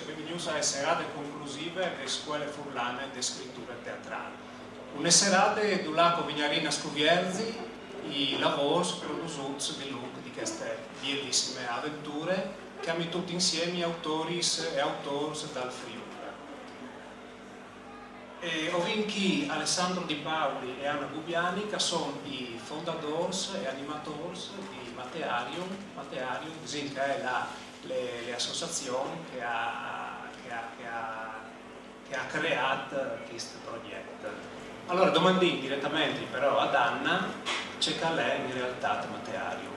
quindi usa le serate conclusive delle scuole furlane di scrittura teatrale. Una serate dove vignarina scuvierzi i lavori produciuti di lungo di queste bellissime avventure che hanno tutti insieme autori e autori dal Friuli. Ho vinto Alessandro Di Paoli e Anna Gubiani, che sono i fondatori e animatori di Matearium, che è le associazioni che ha creato questo progetto. Allora domandini direttamente però ad Anna, c'è che lei in realtà Matearium.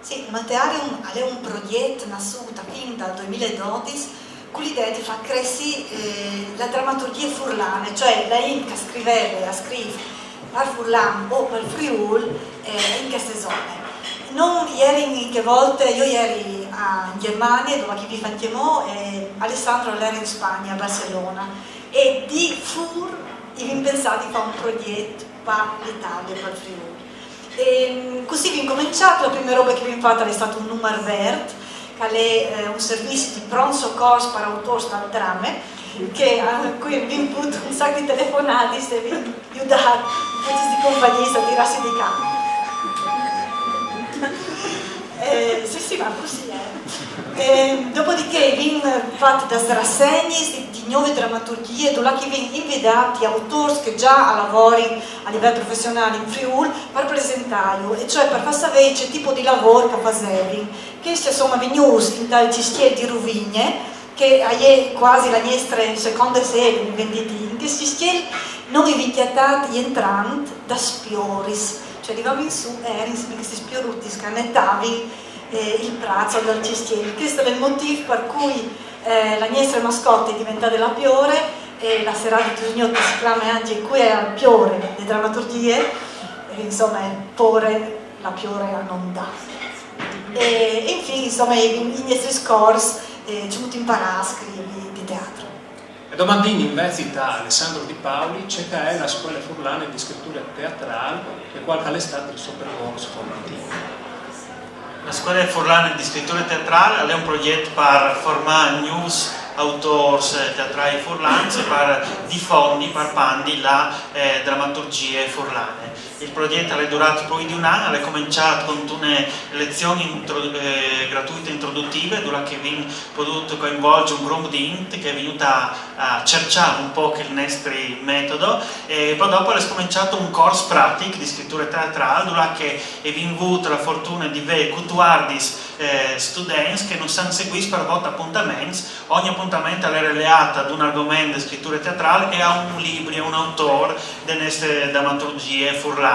Sì, Matearium è un progetto nato fin dal 2012 con l'idea di far crescere la drammaturgia furlane, cioè lei che scrive per Furlan o per Friuli in queste zone. Non ieri che volte, io eri in Germania dove vi facciamo e Alessandro era in Spagna, a Barcellona, e di Fur abbiamo pensato di fare un progetto per l'Italia, per Friuli. E così abbiamo cominciato, la prima roba che abbiamo fatto è stato un numero verde, che è un servizio di pronto soccorso per autori dal dramma, a cui abbiamo avuto un sacco di telefonate e vi aiutato di compagnia a tirarsi di campo. Sì, ma così è. Dopodiché abbiamo fatto delle rassegne di nuove drammaturgie, dove abbiamo invitato autori che già lavorano a livello professionale in Friuli per presentarlo, e cioè per far sapere che tipo di lavoro che facevano. Questi sono venuti dal cistiere di Ruvigne, che è quasi la nostra seconda sede in Venditin. Questi cistieri non invitati entranti da spioris, cioè arrivavano in su e erano questi spioruti scanettavi il prazzo del cistiere. Questo è il motivo per cui la nostra mascotte è diventata la Piore, e la serata di Giugnotta si chiama anche qui è il Piore le drammaturgie, insomma Pore la Piore a non dà. E infine insomma i nostri scorsi ci ho imparato a scrivere di teatro. E domandini invece da Alessandro Di Paoli, c'è che è la scuola furlane di scrittura teatrale e qualche l'estate il suo percorso formativo. La scuola furlane di scrittura teatrale è un progetto per formare news autors teatrali furlani per diffondere, per pandi la drammaturgia furlane. Il progetto è durato più di un anno, è cominciato con una lezioni gratuite introduttive dove abbiamo potuto coinvolgere un gruppo di int che è venuto a cercare un po' il nostro metodo, e poi dopo è cominciato un corso pratico di scrittura teatrale dove abbiamo avuto la fortuna di vedere 14 studenti che non sanno seguire per volte appuntamenti. Ogni appuntamento è relato ad un argomento di scrittura teatrale e a un libro, a un autore delle nostre drammaturgie furlane,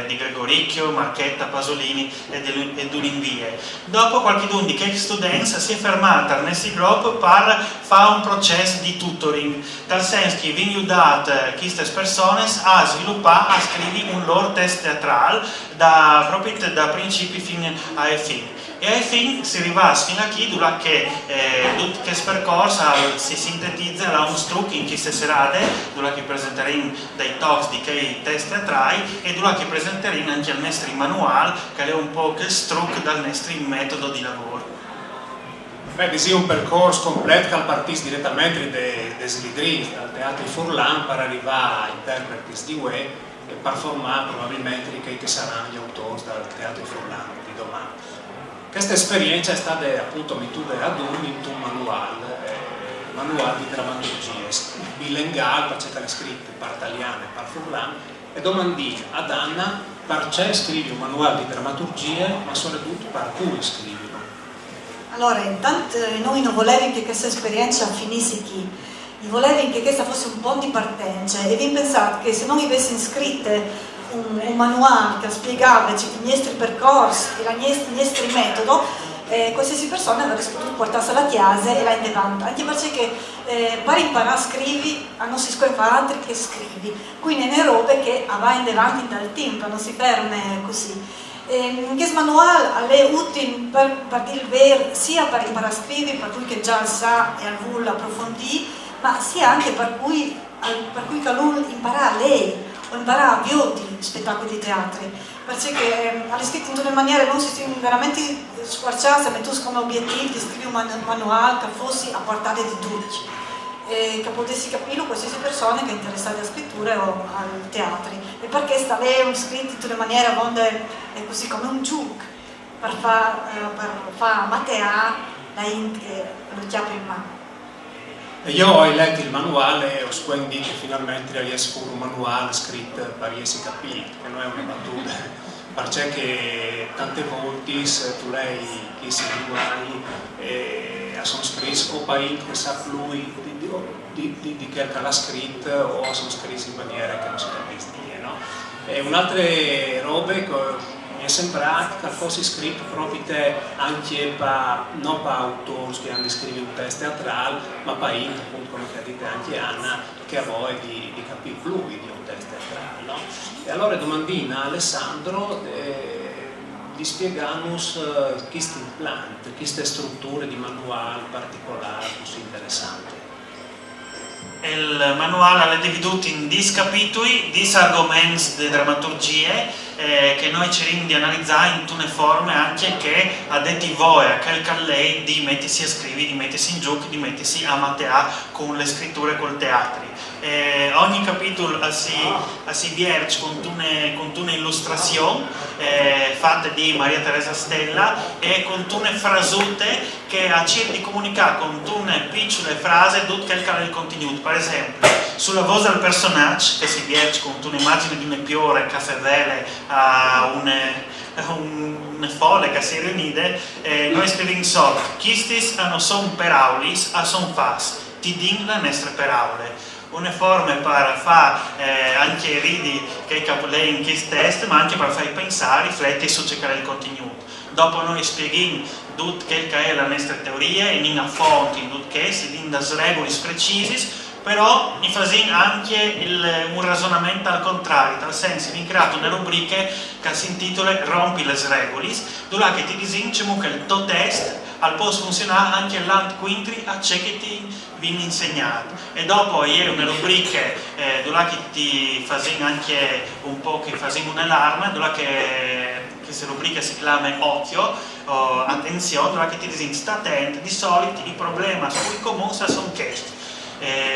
di Gregoricchio, Marchetta, Pasolini e di Ulinvie. Dopo qualche di che studenti si è fermata nel nostro gruppo per fare un processo di tutoring, nel senso che vi aiutate queste persone a sviluppare, a scrivere un loro testo teatrale proprio da principi fino a fine. E alla fine si arriva fino a qui dove tutto questo percorso si sintetizza in un trucco in queste serate dove presenteremo dei talks di quei test teatrali e dove presenteremo anche il nostro manuale che è un po' il trucco dal nostro metodo di lavoro. Beh, è un percorso completo che partì direttamente dai slidri, dal teatro Furlan, per arrivare a interpreti di UE e per formare probabilmente che saranno gli autori del teatro Furlan di domani. Questa esperienza è stata appunto mettata ad un manuale di drammaturgia bilinguale, perché è scritto per italiano e per furlano, e domandì ad Anna perché scrivi un manuale di drammaturgia, ma soprattutto per cui scrivilo. Allora, intanto noi non volevamo che questa esperienza finisse qui, volevamo che questa fosse un punto di partenza, e abbiamo pensato che se non avessimo scritto un manuale che spiegava i nostri percorsi e il nostro metodo, qualsiasi persona avrebbe potuto portarsi alla chiesa e la indevanta, anche perché per imparare a scrivere non si scrive altri che scrivi, quindi è robe che va indevante dal tempo, non si ferma così. Questo manuale è utile per dire il vero, sia per imparare a scrivere, per cui che già sa e vuole approfondire, ma sia anche per cui che lui impara lei ho imparato di spettacoli di teatro, perché ha scritto in una maniera non si veramente sforzato, ma tu come obiettivo di scrivere un manuale che fosse a portata di tutti, che potessi capire qualsiasi persona che è interessata alla scrittura o al teatro, e perché sta lì scritto in una maniera onde è così come un gioco per far matteare la int che lo chiappa in mano. Io ho letto il manuale e ho squindito che finalmente riesco un manuale scritto per riessi capire, che non è una battuta, perché tante volte tu lei che si guai sono scritto o poi che sa lui di che l'ha scritto o sono scritto in maniera che non si capisce, no? E un'altra roba che mi è sembrato che fosse scritto proprio anche non per autori che hanno scritto un testo teatrale, ma per appunto, come ha detto anche Anna, che ha voglia di capire più di un testo teatrale, no? E allora domandina a Alessandro di spiegarnos questi implant, queste strutture di manuale particolari, così interessanti. Il manuale è diviso in 10 capitoli, 10 argomenti di drammaturgie che noi cerchiamo di analizzare in tutte forme anche che ha detto voi a quel lei di mettersi a scrivere, di mettersi in gioco, di mettersi a matteare con le scritture e col teatro. Ogni capitolo si vierge con una illustrazione fatta di Maria Teresa Stella e con una frasute che ha cercato di comunicare con una piccola frase tutto quel che è il contenuto. Per esempio, sulla voce del personaggio che si vierge con un'immagine di una piore che fedele a una folle che si riunide, noi scriviamo sotto: questi non sono paraulis, ma sono fas, ti din le nostre parole. Una forma per fare anche ridi che lei in questo test, ma anche per far pensare, riflettere su ciò che è il contenuto. Dopo noi spieghiamo tutto che è la nostra teoria, in una fonte, in tutto che si danno delle regole precise, però ne facciamo anche un ragionamento al contrario, nel senso che abbiamo creato una rubrica che si intitola Rompi le regole, dove ti diciamo che il tuo test può funzionare anche l'antquintri a ciò che ti viene insegnato. E dopo è una rubrica dove ti facciamo anche un po' che facciamo un'allarme, dove questa rubrica si chiama Occhio, attenzione, dove ti diciamo sta attento, di solito i problemi più comuni sono questi.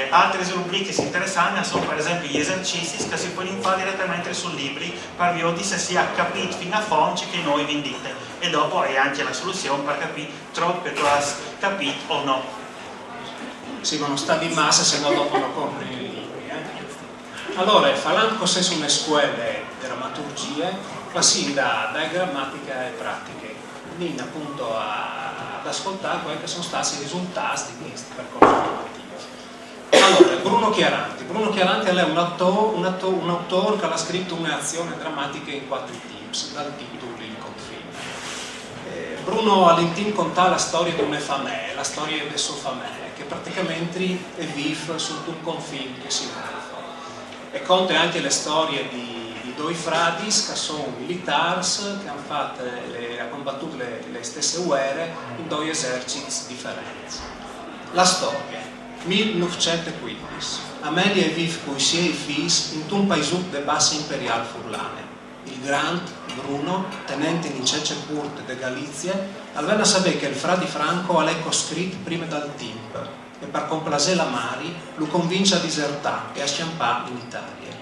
Altre rubriche interessanti sono per esempio gli esercizi che si possono fare direttamente sul libro per vedere se si è capito fino a fondo che noi vi dite, e dopo è anche la soluzione per capire troppo che tu hai capito o no. Sì, ma non sta di massa se no dopo lo compri nei libri. Allora, parlando cos'è su una scuola di drammaturgia, passi da grammatica e pratiche, quindi appunto ad ascoltare quelli che sono stati i risultati di questi percorsi formativi. Allora, Bruno Chiaranti è un autore che ha scritto un'azione drammatica in 4 teams, dal titolo Il confine. Bruno all'interno conta la storia di una famiglia, la storia del suo famiglia, che praticamente è vive su un confine che si muove. E conta anche le storie di due frati che sono militari, che hanno combattuto le stesse guerre in 2 eserciti differenti. La storia. 1915. Amelia vive con i suoi figli in un paesotto de base imperiale furlane. Il Grande, Bruno, tenente in Cece Curte de Galizia, aveva sapere che il frate Franco aveva scritto prima dal tempo e per complacer la Mari lo convince a disertare e a scampare in Italia.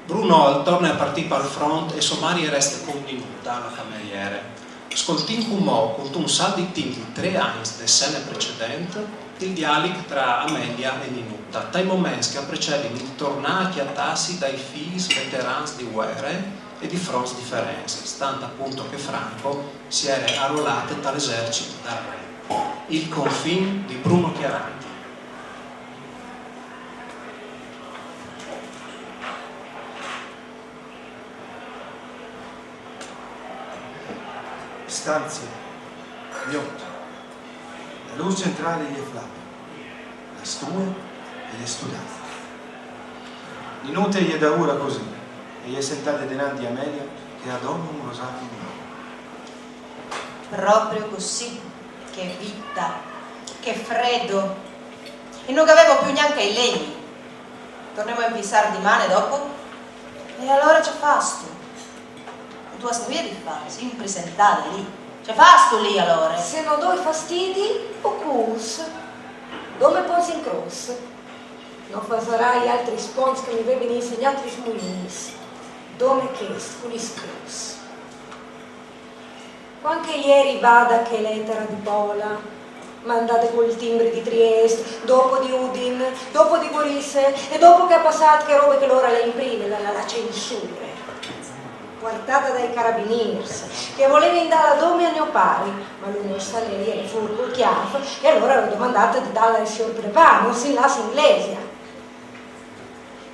Bruno torna a partire al fronte e sua Mari resta contenuta alla cameriere. Ascoltin Cumò con un saldo di tempi 3 anni del scene precedente il dialogo tra Amelia e Ninuta, dai momenti che precedono il tornare a tassi dai figli veterani di guerre e di fronti differenti, stante appunto che Franco si era arruolato dall'esercito dal re. Il confine di Bruno Chiaranti. Stanze, Liotto. La luce centrale gli è flava, la stua e gli studiati. Ninuta gli è da ora così, e gli è sentate dinanzi a Amelia che adorna un rosario di nuovo. Proprio così, che vita, che freddo. E non avevo più neanche i legni. Torniamo a impissare di mane dopo? E allora ce fas tu? E tu hast via di fare, sempre sentare lì. Ce fas tu lì allora? Se non do i fastidi, o cus? Dove pons in cross? Non fasarai altri spons che mi avevi insegnato gli smuinis. Dove che sculis cross? Anche ieri vada che lettera di Pola, mandate col timbri di Trieste, dopo di Udin, dopo di Gorisse e dopo che ha passato che robe che l'ora le imprime, la censura. Guardata dai carabiniers, che voleva andare a dome a mio pari, ma lui non sta lì, è furbo il chiaffo, e allora l'ho domandata di dare al signor Preparo, si las inglese.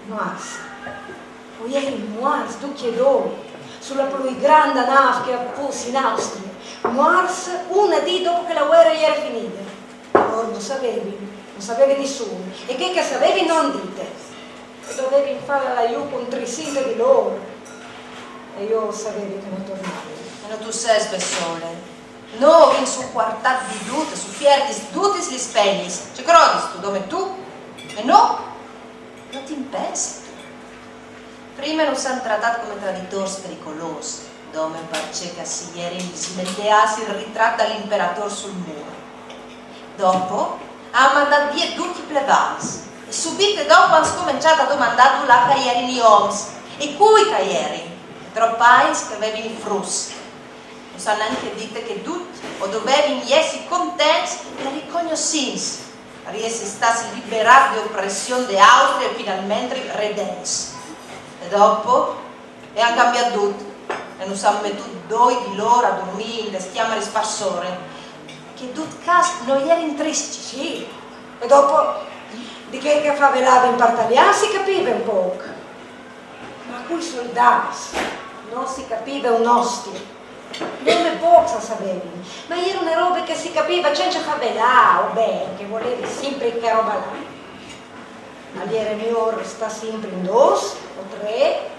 Moas, o ieri Moas, tu chiedo, sulla più grande nave che ha posto in Austria, Moas, una dì dopo che la guerra era finita. Loro non sapevi nessuno, e che sapevi non dite, e dovevi fare la iu con trisita di loro. E io sapevo che non tornavi. E tu sei spessore. No, in su quartat di dute, su fiertis dutes li spegnis. Ce crodis tu, dove tu? E no, non ti impesti. Prima non s'hanno trattato come traditori pericolosi, dove parce che si ieri smenteassi il ritratto all'imperatore sul muro. Dopo ha mandato via tutti i plebans e subito dopo hanno cominciato a domandare la carriera in Homs e cui carriera? Troppais che avevi in frus. Non sanno anche dite che tutti o dovevi essere contenti e riconoscenza, per essere stati liberati dall'oppressione di Austria e finalmente redens. E dopo hanno cambiato tutto e non sanno mettuto due di loro a dormire in le stiamare sparsore che tutti casi non erano tristi. Sì, e dopo di che favelava in partaliano si capiva un po', ma quei soldati non si capiva un ostia, non le poca sapevi, ma erano una roba che si capiva senza favelà o bene, che volevi sempre che roba là. Allora mio sta sempre in dos o tre,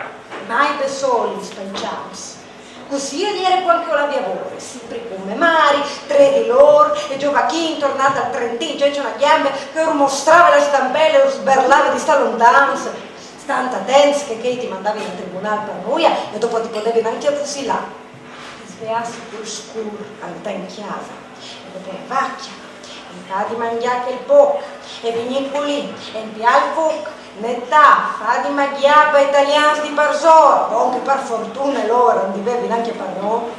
mai per soli spacciati. Così era qualche ora di lavoro, sempre come mari, tre di loro, e Giovacchino tornato al Trentino, c'è una chiamma che mostrava le stampelle, sberlava di sta lontananza, stanta tense che ti mandavi in tribunale per noi e dopo ti potevi anche fusilare. Ti svegliassi pur scuro, al in chiesa, e dopo la vacchia, e di mangiare il poco, e veni lì, e in il fuoco, metà, fa di maghiapa italiani di Barzora, anche per fortuna loro non divevi neanche per noi,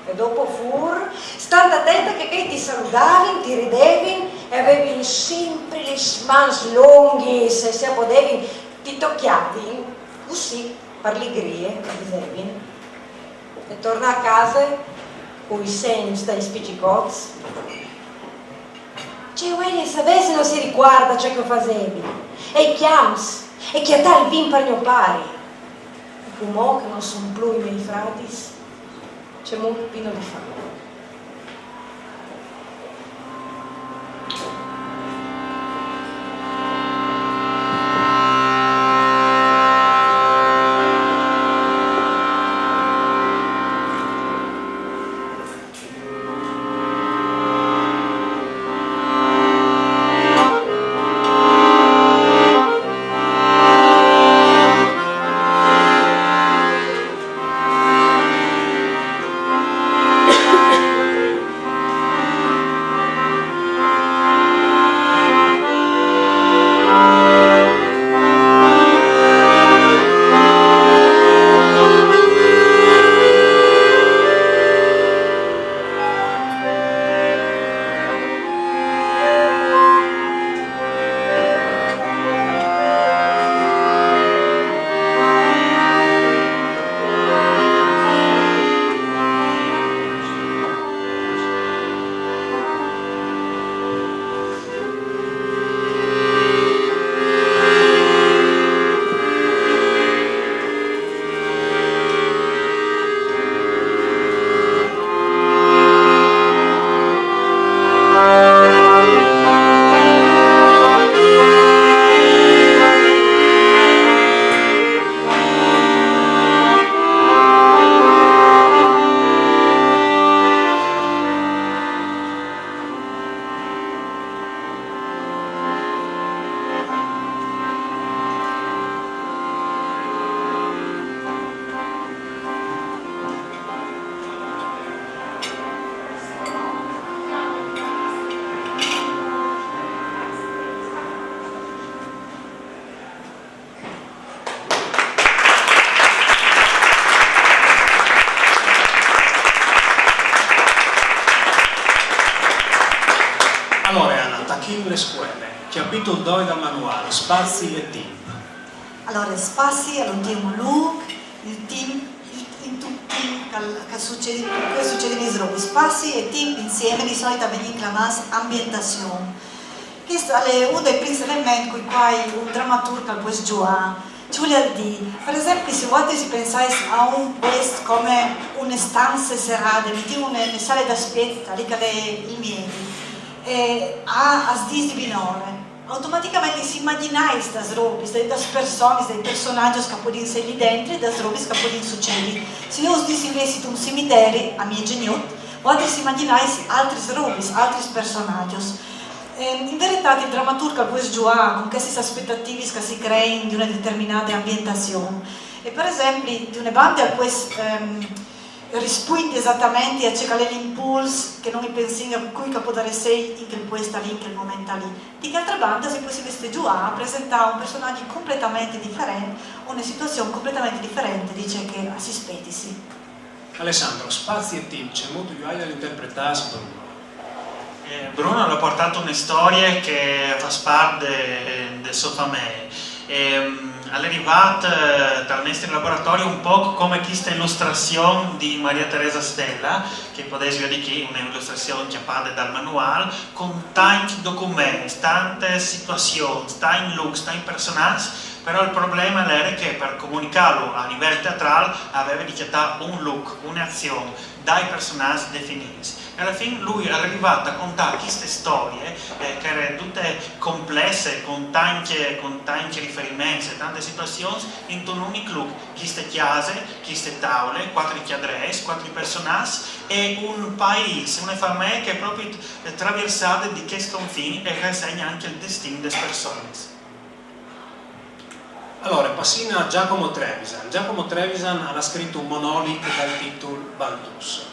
e dopo fur, stando attenta che ti salutavi, ti ridevi e avevi sempre le mani lunghe, se potevi ti tocchiavi, così, per le grie, dicevi, e torna a casa con i segni dai spiccicotti. Cioè, quelli sapessi non si riguarda ciò che facevi, e chiams, e che a tal vin per mio pari, e come che non sono più i miei fratis, c'è molto pino di fame. Capitolo 2 dal manuale, spazi e team. Allora, spazi all'ultimo look, il team, in tutti che succede in Israele. Spazi e team insieme di solito vengono chiamati ambientazione. Questo è uno dei principali elementi con i quali un drammaturgo può giocare. Ci vuole dire, per esempio, se voi si pensate a un questo come una stanza serrata, di una sala d'aspetto, lì che è il miei, a sdis di binore, automaticamente si immagina queste robe, queste persone, dei personaggi che possono essere lì dentro e queste robe che possono succedere. Se io sdis invece un cimitero, a mia geniot, voi si immaginate altre robe, altri personaggi. In verità il drammaturgo può giocare con queste aspettative che si creano di una determinata ambientazione. E per esempio, di una banda può rispondere esattamente a cercare l'impulso che non pensiamo a cui può dare sei in quel posto lì, in quel momento lì. Di che altra banda si può giocare a presentare un personaggio completamente differente o una situazione completamente differente, dice che si spettisi. Alessandro, spazi e team, c'è molto più da interpretare. Bruno ha portato una storia che fa parte del suo famiglia. È arrivato dal nostro laboratorio un po' come questa illustrazione di Maria Teresa Stella, che potete vedere qui, un'illustrazione che parte dal manuale, con tanti documenti, tante situazioni, tanti looks, tanti personaggi, però il problema era che per comunicarlo a livello teatrale aveva richiesto un look, un'azione, dai personaggi definiti. E alla fine lui è arrivato a contare queste storie che erano tutte complesse, con tanti riferimenti, tante situazioni, in un unico look. Queste chiese, queste tavole, 4 chiadresi, 4 personaggi e un paese, una famiglia che è proprio attraversata di questi confini e che segna anche il destino delle persone. Allora, passiamo a Giacomo Trevisan. Giacomo Trevisan ha scritto un monologo dal titolo Baldus.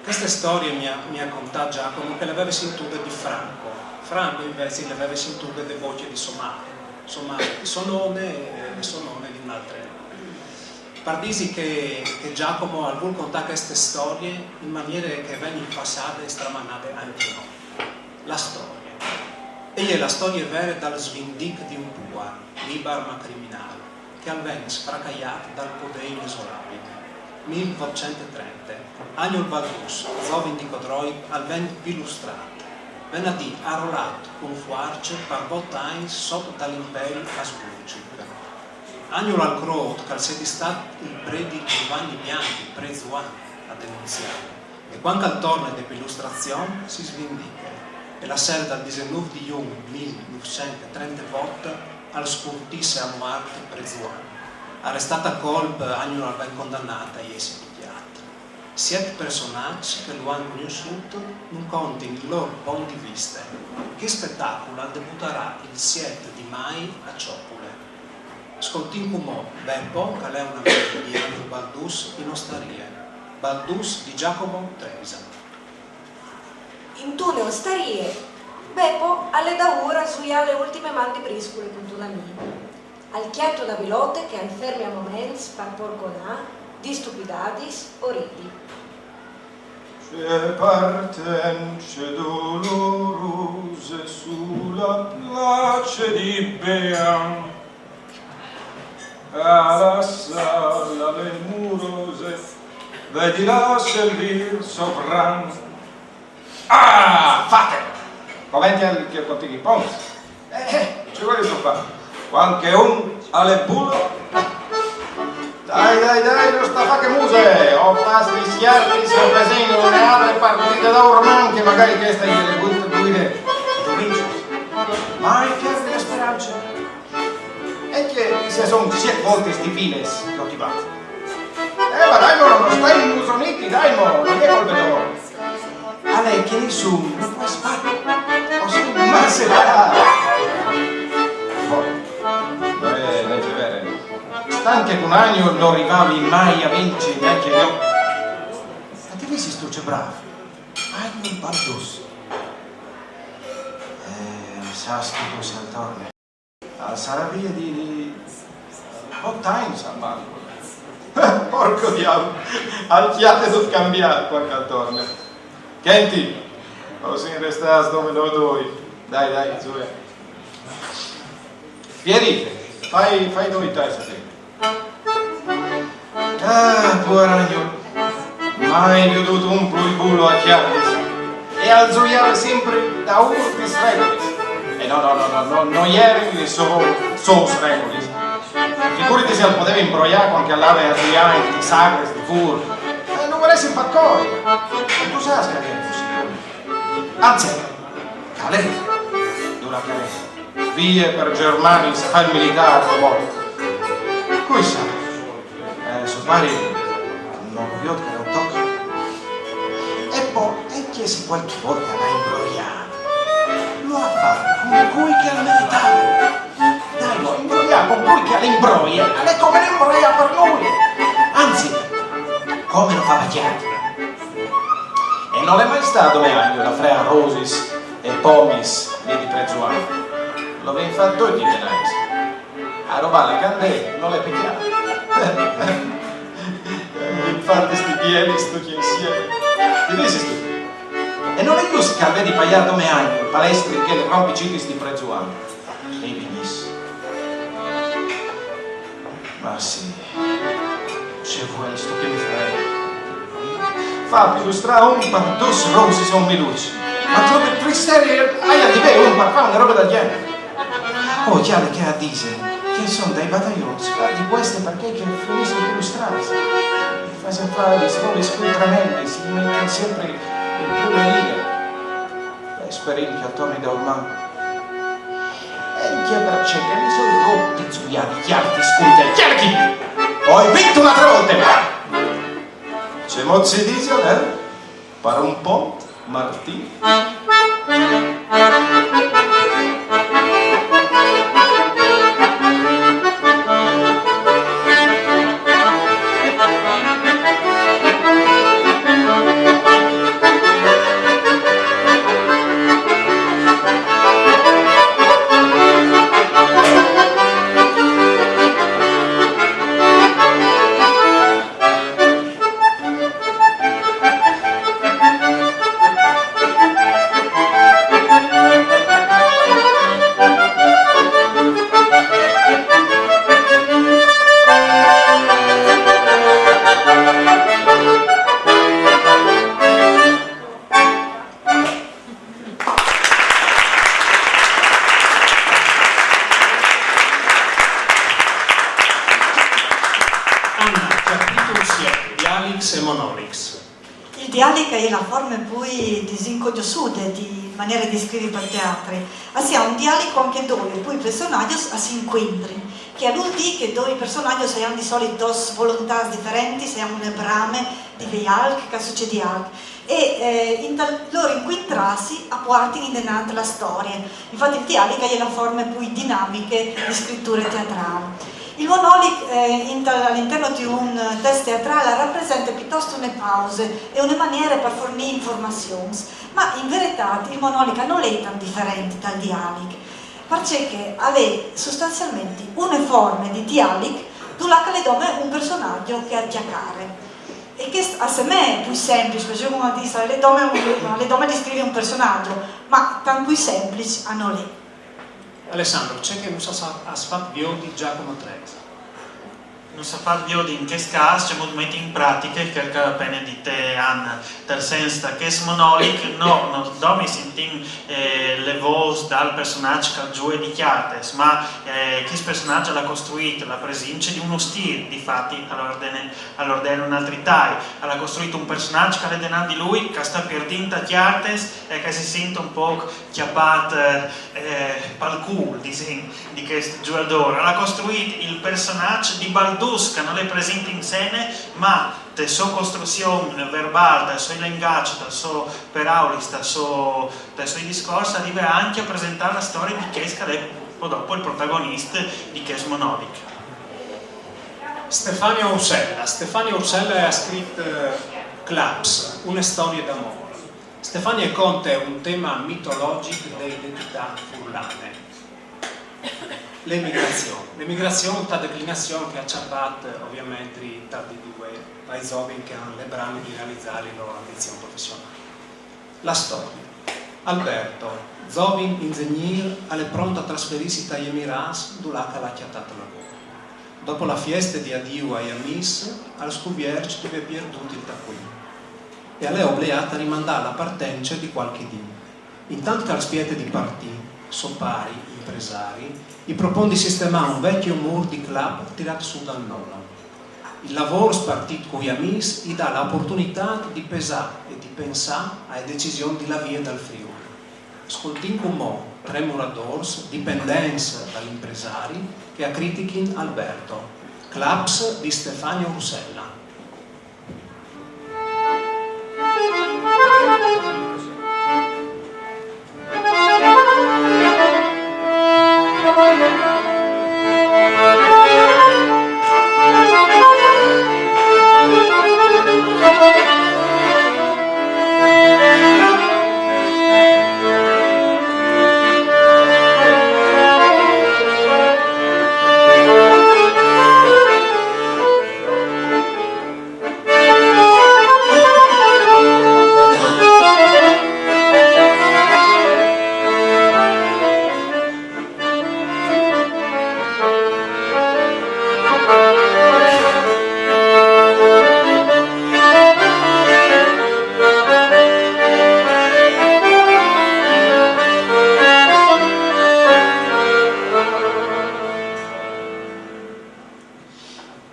Questa storia mi ha contato Giacomo che l'aveva sentita di Franco. Franco invece l'aveva sentita di voce di Somare. Somare di Sonone e Sonone di un'altra. Pardisi che Giacomo ha voluto contare queste storie in maniera che vengono passate e stramanate anche noi. La storia. E è la storia vera dal svindic di un pouvoir, libero ma criminale, che avvenne sfracagliato dal potere inesorabile. 1830, anno il Baldus, Zovin di Codroi, avvenne illustrato, venerdì arrolato con fuarce per 8 anni sotto dall'imperio Asburgico. Anno al Crot, che sia stato il pre di Giovanni Bianchi, pre Zuan, a denunziare, e quando al torno dell'illustrazione si svindica. E la sera dal 19 di giugno 1938 al scurtisse a morte prezuana. Arrestata a colpo, anno ben condannata e esecutata. 7 personaggi che lo hanno conosciuto non contano il loro punto di vista. Che spettacolo debutterà il 7 di maggio a Ciopole. Ascoltiamo come Beppo, che è una melodia di Baldus in osteria. Baldus di Giacomo Trevisan. In tune osterie, Beppo alle da ora sui alle ultime mandi briscole con tunamino. Al chiatto da velote che al fermi a moments par porconà di stupidadis oridi. C'è partenze dolorose sulla place di Beam, alla sala le murose, vedi là servir sopran. Ah, fate! Commenti al che potete pons. Ci vuole fare. Qualche un alle bulle. Dai, non sta fa che muse. Ho pasti schiarti, sto pesino, le altre partite da orman che magari questa gliele butta guide. Ma è chiaro della speranza. E che se sono 7 volte sti files, non ti va. Ma dai, non stai illusoniti, dai, non è colpa loro. A lei che nessuno non può sbattere, o se ma se va. Legge vere. Stanche un anno non arrivavi mai a vincere neanche io. Ma ti vedi sto c'è bravo? Anno il Baldus. Saschito si torna. Sarà via di 8 anni, San Marco. Porco diavolo, al chiate tutto cambiato qua che torna. Senti, così restato dove lo doi. Dai, su. Pierite, fai novità e sapere. Ah, poveragno, mai veduto un pluribulo a chiavis e al zoiare sempre da urtis regulis. E no ieri sos regulis. Figurati se poteva imbrogliare con che all'ave a zoiare di sagres, di fur. Non vorresti far cosa. E tu sai che è possibile. Anzi, Calais, dura Calais. Vie per Germania, si fa il militare, come sa? Suo pari non lo vedo che non tocca. E poi, e che si qualche volta l'ha imbrogliato? Lo ha fatto come cui che ha meritato. Dai, lo imbrogliamo con cui che l'imbroglia, è come l'imbroglia per lui. Anzi, come lo fa Pacchiati. E non è mai stato neanche la Frea Rosis e Pomis di Prezzuano. Lo ven fatto di Venais. A roba la candela non le picchiamo. Infatti sti piedi sto chi insieme. Ti vedi tu? E non è giusto che vedi pagliato me anche palestri che le rompi citis di Prezzuano. E benissimo. Ma sì, c'è questo che mi frega. Fa per illustrare un par dos rosi sono meluci. Ma troppe tristerie hai di me un par fa una roba da genere. Oh, chiaro che a Disney, che sono dei bataglioni, di queste perché che finiscono di illustrarsi. Fa sempre di scuole squiltramenti, si mettono sempre in prima riga. E speriamo che attorno da ormai. E chi è per cercare di sono rotti zuiati, chiari ti scuite, chiari chi? Ho vinto un'altra volta, c'è mozzi dice, per un po', Martì. Il dialecto è la forma più disinconosciuta di maniera di scrivere per teatri. Sia un dialecto anche dove poi i personaggi si incontrano, che vuol dire che dove i personaggi hanno di solito due volontà differenti, hanno una brame di veialc, che succede altro. E in loro incontrarsi apportano in denaro la storia. Infatti il dialecto è la forma più dinamica di scrittura teatrale. Il monolog all'interno di un testo teatrale rappresenta piuttosto una pausa e una maniera per fornire informazioni, ma in verità il monolog non è tanto differente dal dialogo, perché ha sostanzialmente una forma di dialogo dove le dome un personaggio che attaccare. E che a me è più semplice, perché come dice, le dome descrive un personaggio, ma tanto più semplice hanno lì. Alessandro, c'è che non sa fatto di Giacomo Trezza? Non sa fatto in che caso c'è molto in pratica che appena dite Anna, nel senso che è monolog non domi sentim le voci dal personaggio che giù è dichiarate, ma che il personaggio l'ha costruito, la presenza di uno stile, di fatti all'ordine un altro taglio, ha costruito un personaggio che ha di lui, che sta perdendo chiartes e che si sente un po' chiappato pal culo di questo giocatore, ha costruito il personaggio di Baldusca, non è presente in scena, ma la sua costruzione verbale, il suo linguaggio, il suo peraulis, il suo discorso arriva anche a presentare la storia di che è dopo il protagonista di che monolog. Stefania Ursella ha scritto Claps, una storia d'amore. Stefania conta un tema mitologico dell'identità furlane. L'emigrazione è la declinazione che ha acciappato ovviamente i due paesi che hanno le brame di realizzare le loro ambizioni professionali. La storia. Alberto, giovane ingegnere, è pronto a trasferirsi dagli Emirati dove ha chiatato lavoro. Dopo la fiesta di addio ai amici, ha scoperto che aveva perduto il taccuino e è obbligata a rimandare la partenza di qualche dì. Intanto che al spiete di partì, sopari, impresari, gli propone di sistemare un vecchio muro di club tirato su dal nonno. Il lavoro spartito con gli amici gli dà l'opportunità di pesare e di pensare alle decisioni di la via dal Friuli. Ascoltin con mo, tre muradors, dipendenza dagli impresari che a critichin Alberto. Claps di Stefano Russella.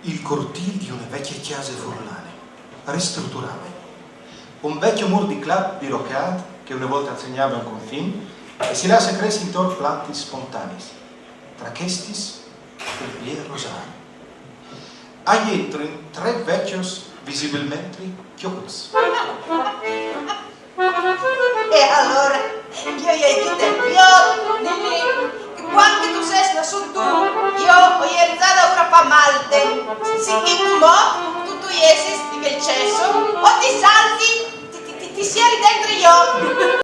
Il cortile di una vecchia chiesa furlane, ristrutturato. Un vecchio muro di club birocrato che una volta segnava un confine e si lascia crescere intorno platti spontanei, tra questi il Pier Rosario. Dietro tre vecchios visibilmente chiusi. E allora, io gli ho detto, io, quando tu sei nato tu, io ho iniziato ora fa malte. Si che mo, tu esci di quel cesso, o ti salti, ti siedi dentro io.